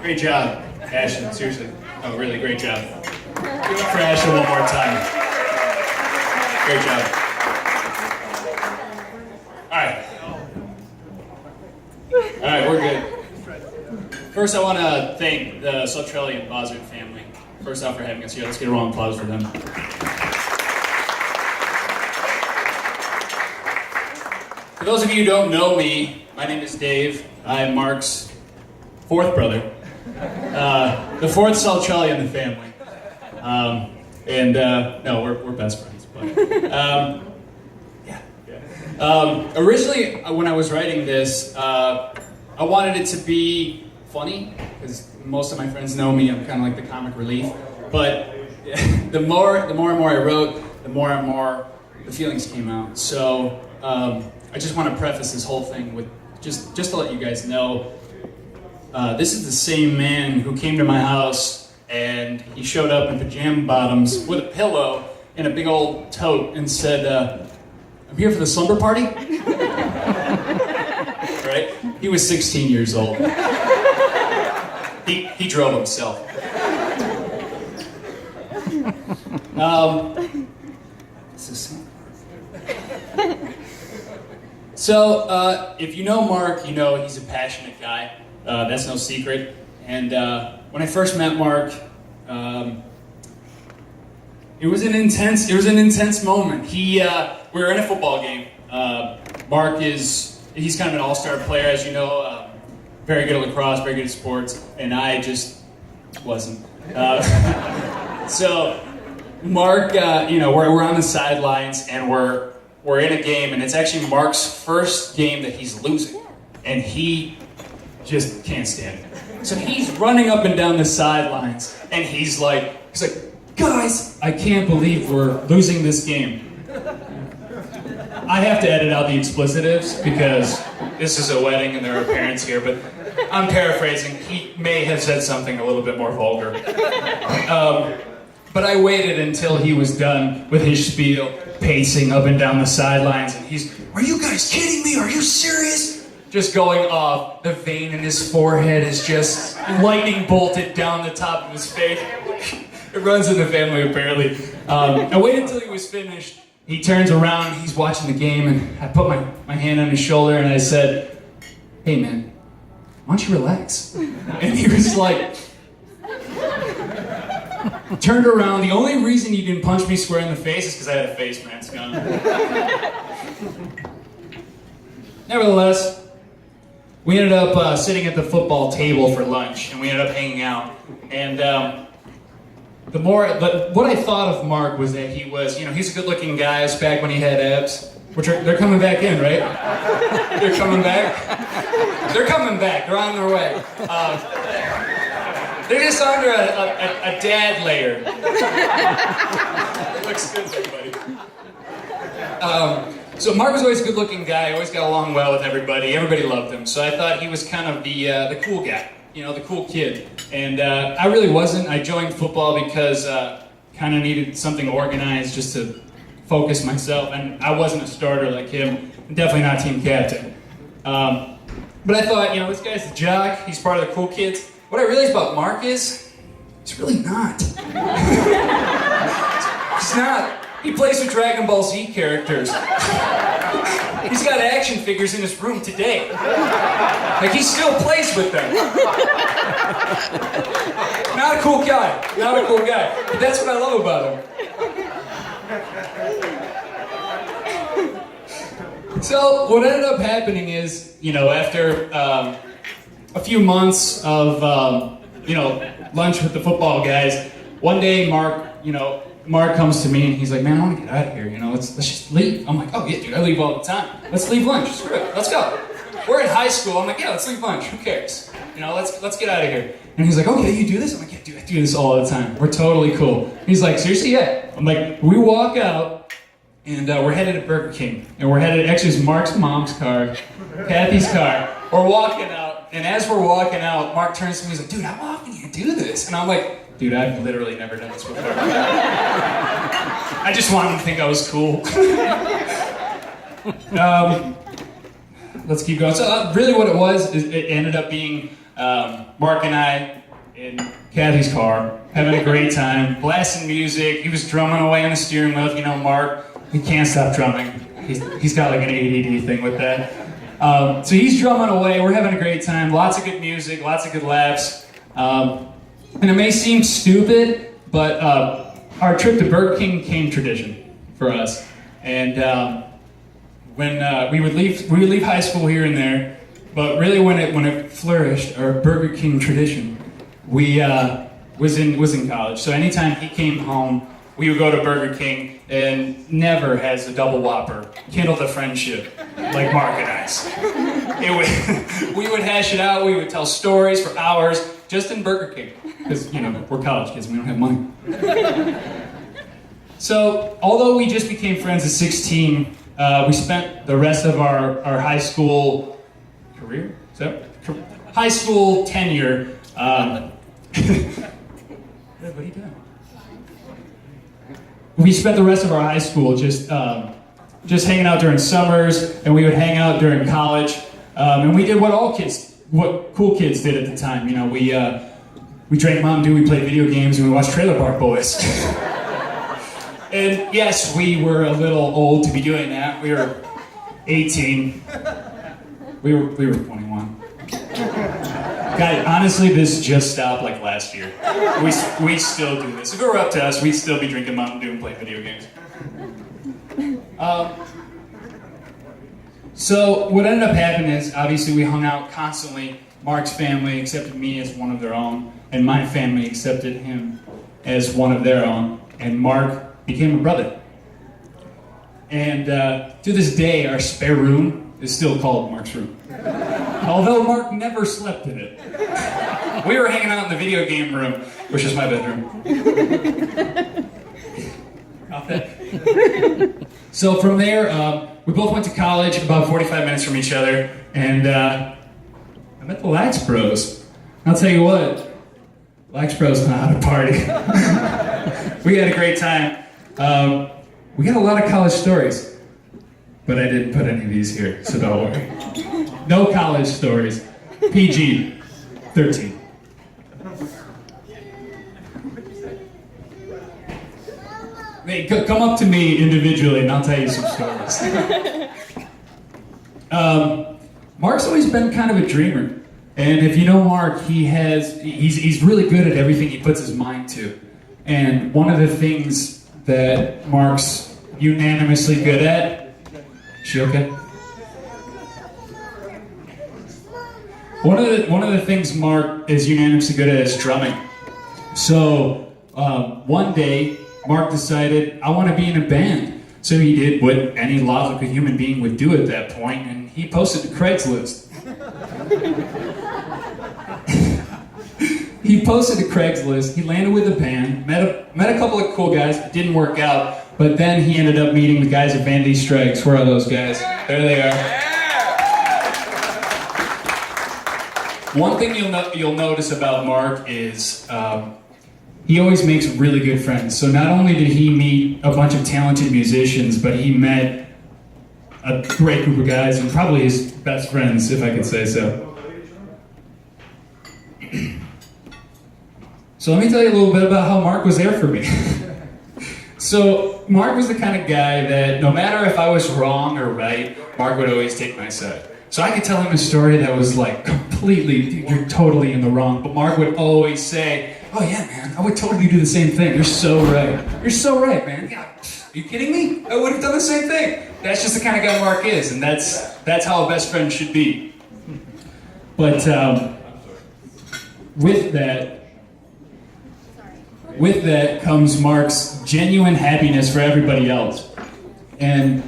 Great job, Ashton. Seriously. Oh, really great job. Give it up for Ashton one more time. Great job. All right, we're good. First, I want to thank the Sotrelli and Bossert family. First off, for having us here. Let's get a round of applause for them. For those of you who don't know me, my name is Dave. I'm Mark's fourth brother. The fourth Sotrelli in the family. No, we're best friends. But, originally, when I was writing this, I wanted it to be funny, because most of my friends know me. I'm kind of like the comic relief. But the more and more I wrote, the more and more the feelings came out. So I just want to preface this whole thing with just to let you guys know, this is the same man who came to my house and he showed up in pajama bottoms with a pillow and a big old tote and said, "I'm here for the slumber party." Right? He was 16 years old. He drove himself. So, if you know Mark, you know he's a passionate guy. That's no secret. And when I first met Mark, it was an intense moment. We were in a football game. Mark he's kind of an all-star player, as you know. Very good at lacrosse, very good at sports, and I just wasn't. So, Mark, we're on the sidelines, and we're in a game, and it's actually Mark's first game that he's losing, and he just can't stand it. So he's running up and down the sidelines, and he's like, "Guys, I can't believe we're losing this game." I have to edit out the explicitives because this is a wedding and there are parents here, but I'm paraphrasing. He may have said something a little bit more vulgar. But I waited until he was done with his spiel, pacing up and down the sidelines, and he's, "Are you guys kidding me? Are you serious?" Just going off. The vein in his forehead is just lightning bolted down the top of his face. It runs in the family, apparently. I waited until he was finished. He turns around, he's watching the game, and I put my hand on his shoulder and I said, "Hey man, why don't you relax?" And he was like, turned around. The only reason he didn't punch me square in the face is because I had a face mask on. Nevertheless, we ended up sitting at the football table for lunch, and we ended up hanging out. And what I thought of Mark was that he was, he's a good-looking guy. It's back when he had abs, which they're coming back in, right? They're coming back. They're coming back. They're on their way. They're just under a dad layer. It looks good there, buddy. So Mark was always a good-looking guy. Always got along well with everybody. Everybody loved him. So I thought he was kind of the cool guy. The cool kid. And I really wasn't. I joined football because kind of needed something organized just to focus myself. And I wasn't a starter like him. Definitely not team captain. But I thought, this guy's a jock. He's part of the cool kids. What I realized about Mark is, he's really not. He's not. He plays with Dragon Ball Z characters. He's got action figures in his room today. Like, he still plays with them. Not a cool guy. Not a cool guy. But that's what I love about him. So, what ended up happening is, after a few months of, lunch with the football guys, one day Mark comes to me and he's like, "Man, I want to get out of here, let's just leave." I'm like, "Oh yeah, dude, I leave all the time. Let's leave lunch, screw it, let's go." We're in high school, I'm like, "Yeah, let's leave lunch, who cares? Let's get out of here." And he's like, "Okay, you do this?" I'm like, "Yeah, dude, I do this all the time. We're totally cool." And he's like, "Seriously?" "Yeah." I'm like, we walk out and we're headed to Burger King. And we're headed, actually it's Mark's mom's car, Kathy's car. We're walking out, and as we're walking out, Mark turns to me and he's like, "Dude, how often do you do this?" And I'm like, "Dude, I've literally never done this before." I just wanted him to think I was cool. Let's keep going. So really what it was is it ended up being Mark and I in Kathy's car, having a great time, blasting music. He was drumming away on the steering wheel. You know, Mark, he can't stop drumming. He's got like an ADD thing with that. So he's drumming away. We're having a great time. Lots of good music, lots of good laughs. And it may seem stupid, but our trip to Burger King became tradition for us. And when we would leave high school here and there, but really when it flourished, our Burger King tradition, we was in college. So anytime he came home, we would go to Burger King, and never has a double Whopper kindled a friendship like Mark and I's. We would hash it out. We would tell stories for hours just in Burger King, because you know we're college kids, we don't have money. So although we just became friends at 16, we spent the rest of our high school career, high school tenure. What are you doing? We spent the rest of our high school just hanging out during summers, and we would hang out during college, and we did what cool kids did at the time. You know, we drank Mountain Dew, we played video games, and we watched Trailer Park Boys. And yes, we were a little old to be doing that. We were 18. We were 21. Guys, honestly, this just stopped like last year. We still do this. If it were up to us, we'd still be drinking Mountain Dew and playing video games. So what ended up happening is, obviously, we hung out constantly. Mark's family accepted me as one of their own, and my family accepted him as one of their own, and Mark became a brother. And to this day, our spare room is still called Mark's room. Although Mark never slept in it. We were hanging out in the video game room, which is my bedroom. So from there, we both went to college, about 45 minutes from each other, and I met the Lax Bros. I'll tell you what, Lax Bros know how to party. We had a great time. We got a lot of college stories, but I didn't put any of these here, so don't worry. No college stories. PG-13. Hey, come up to me individually and I'll tell you some stories. Mark's always been kind of a dreamer. And if you know Mark, he's really good at everything he puts his mind to. And one of the things that Mark's unanimously good at, is she okay? One of the things Mark is unanimously good at is drumming. So one day, Mark decided, I want to be in a band. So he did what any logical human being would do at that point, and he posted to Craigslist. He posted to Craigslist, he landed with a band, met a couple of cool guys, it didn't work out, but then he ended up meeting the guys at Vandy Strikes. Where are those guys? There they are. One thing you'll notice about Mark is he always makes really good friends. So not only did he meet a bunch of talented musicians, but he met a great group of guys, and probably his best friends, if I could say so. So let me tell you a little bit about how Mark was there for me. So Mark was the kind of guy that no matter if I was wrong or right, Mark would always take my side. So I could tell him a story that was like completely, you're totally in the wrong, but Mark would always say, oh yeah, man, I would totally do the same thing. You're so right. You're so right, man. God, are you kidding me? I would have done the same thing. That's just the kind of guy Mark is, and that's how a best friend should be. But with that comes Mark's genuine happiness for everybody else. And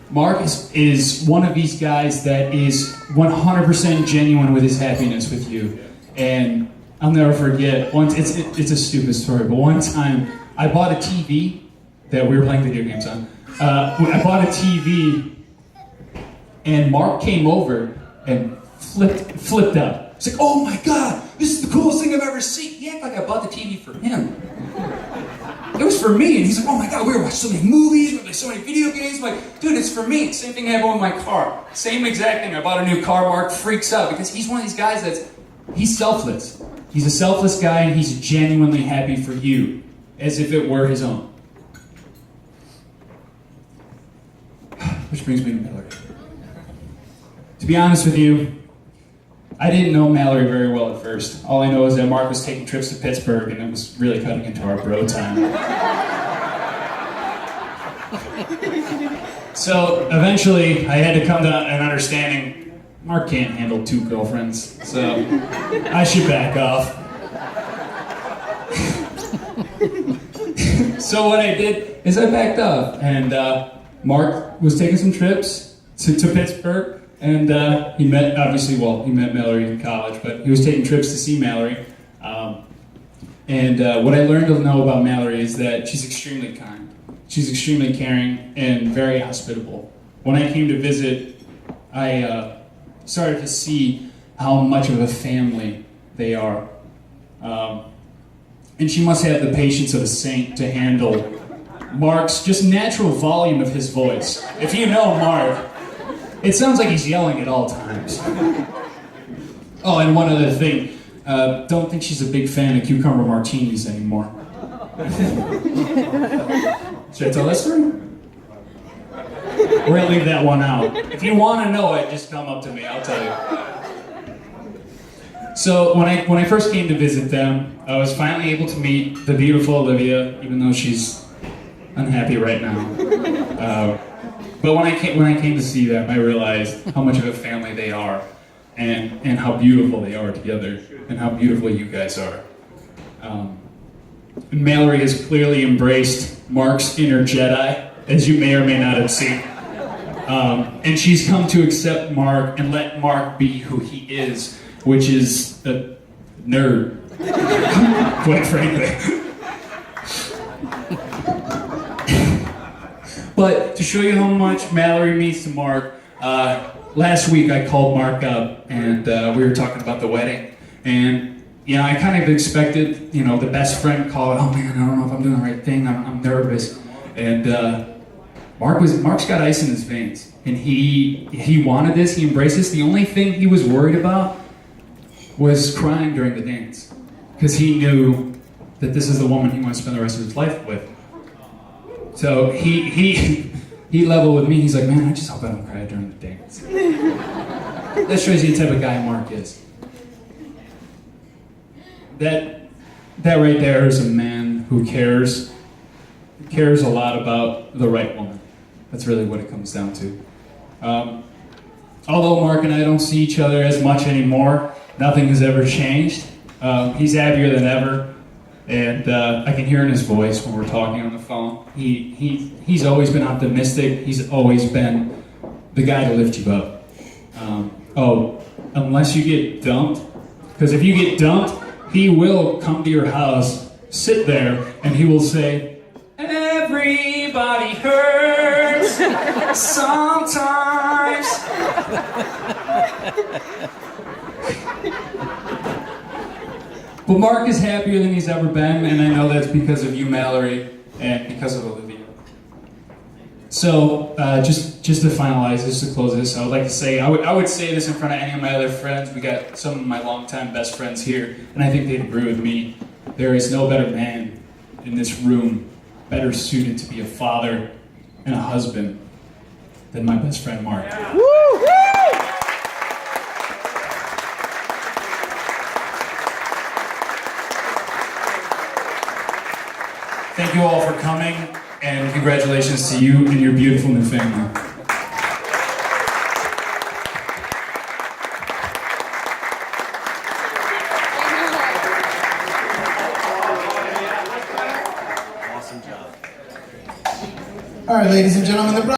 Mark is one of these guys that is 100% genuine with his happiness with you. And I'll never forget, once it's a stupid story, but one time I bought a TV that we were playing video games on. I bought a TV and Mark came over and flipped out. He's like, oh my God, this is the coolest thing I've ever seen. He acted like I bought the TV for him. It was for me, and he's like, oh my God, we were watching so many movies, we played so many video games. I'm like, dude, it's for me. Same thing happened with my car. Same exact thing. I bought a new car, Mark freaks out, because he's one of these guys that's he's selfless. He's a selfless guy, and he's genuinely happy for you, as if it were his own. Which brings me to Mallory. To be honest with you, I didn't know Mallory very well at first. All I know is that Mark was taking trips to Pittsburgh, and it was really cutting into our bro time. So eventually, I had to come to an understanding. Mark can't handle 2 girlfriends, so I should back off. So what I did is I backed off, and Mark was taking some trips to Pittsburgh. And he met Mallory in college, but he was taking trips to see Mallory. What I learned to know about Mallory is that she's extremely kind. She's extremely caring and very hospitable. When I came to visit, I started to see how much of a family they are. And she must have the patience of a saint to handle Mark's just natural volume of his voice. If you know Mark, it sounds like he's yelling at all times. Oh, and one other thing. Don't think she's a big fan of cucumber martinis anymore. Should I tell that story? We're gonna leave that one out. If you want to know it, just come up to me. I'll tell you. So when I first came to visit them, I was finally able to meet the beautiful Olivia, even though she's unhappy right now. But when I came to see them, I realized how much of a family they are, and how beautiful they are together, and how beautiful you guys are. Mallory has clearly embraced Mark's inner Jedi, as you may or may not have seen. And she's come to accept Mark and let Mark be who he is, which is a nerd, quite frankly. But to show you how much Mallory means to Mark, last week I called Mark up and we were talking about the wedding. And I kind of expected, the best friend call, oh man, I don't know if I'm doing the right thing, I'm nervous. And Mark's got ice in his veins. And he wanted this, he embraced this. The only thing he was worried about was crying during the dance. Because he knew that this is the woman he wants to spend the rest of his life with. So he leveled with me. He's like, man, I just hope I don't cry during the dance. That shows you the type of guy Mark is. That right there is a man who cares a lot about the right woman. That's really what it comes down to. Although Mark and I don't see each other as much anymore, nothing has ever changed. He's happier than ever. And I can hear in his voice when we're talking on the phone. He's always been optimistic. He's always been the guy to lift you up. Unless you get dumped. Because if you get dumped, he will come to your house, sit there, and he will say, everybody hurts sometimes. But Mark is happier than he's ever been, and I know that's because of you, Mallory, and because of Olivia. So, just to finalize this, to close this, I would like to say, I would say this in front of any of my other friends. We got some of my longtime best friends here, and I think they'd agree with me. There is no better man in this room, better suited to be a father and a husband than my best friend, Mark. Yeah. Woo! Thank you all for coming, and congratulations to you and your beautiful new family. All right, ladies and gentlemen, the